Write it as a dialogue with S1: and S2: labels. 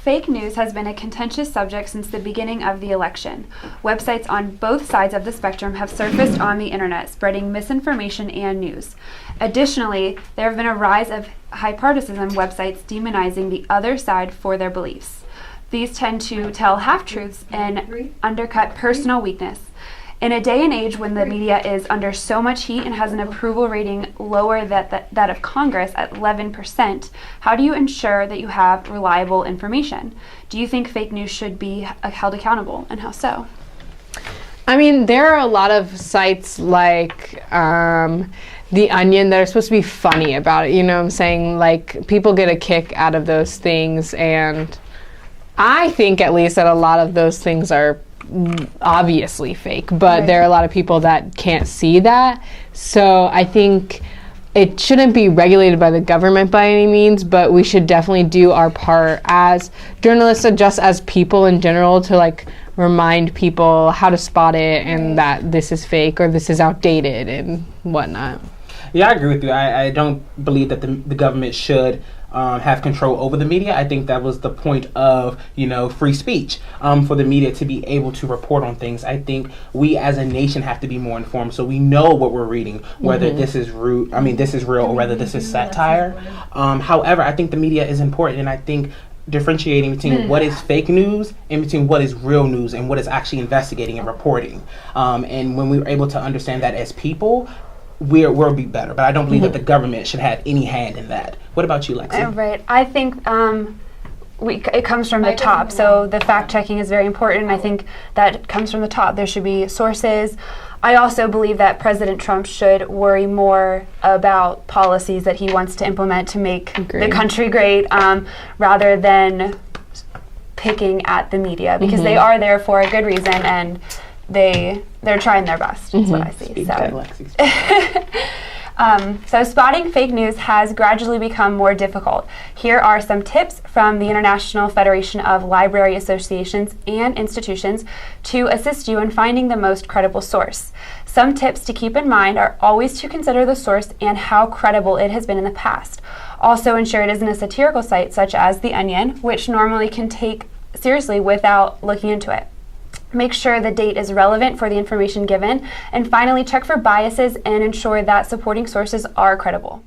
S1: Fake news has been a contentious subject since the beginning of the election. Websites on both sides of the spectrum have surfaced on the internet, spreading misinformation and news. Additionally, there have been a rise of high-partisan websites demonizing the other side for their beliefs. These tend to tell half-truths and undercut personal weakness. In a day and age when the media is under so much heat and has an approval rating lower than that of Congress at 11%, how do you ensure that you have reliable information? Do you think fake news should be held accountable, and how so?
S2: I mean, there are a lot of sites like The Onion that are supposed to be funny about it, you know what I'm saying? Like, people get a kick out of those things, and I think at least that a lot of those things are obviously fake, but there are a lot of people that can't see that. So I think it shouldn't be regulated by the government by any means, but we should definitely do our part as journalists and just as people in general to like remind people how to spot it and that this is fake or this is outdated and whatnot.
S3: Yeah, I agree with you. I don't believe that the government should have control over the media. I think that was the point of, free speech, for the media to be able to report on things. I think we as a nation have to be more informed so we know what we're reading, whether this is this is real or whether this is satire. However, I think the media is important, and I think differentiating between what is fake news and between what is real news and what is actually investigating and reporting. And when we were able to understand that as people, we'll be better. But I don't believe that the government should have any hand in that. What about you, Lexi?
S1: Right. I think it comes from the top. So the fact checking is very important. I think that comes from the top. There should be sources. I also believe that President Trump should worry more about policies that he wants to implement to make the country great, rather than picking at the media, because they are there for a good reason, and they're trying their best, is what I see. So spotting fake news has gradually become more difficult. Here are some tips from the International Federation of Library Associations and Institutions to assist you in finding the most credible source. Some tips to keep in mind are always to consider the source and how credible it has been in the past. Also ensure it isn't a satirical site such as The Onion, which normally can take seriously without looking into it. Make sure the date is relevant for the information given. And finally, check for biases and ensure that supporting sources are credible.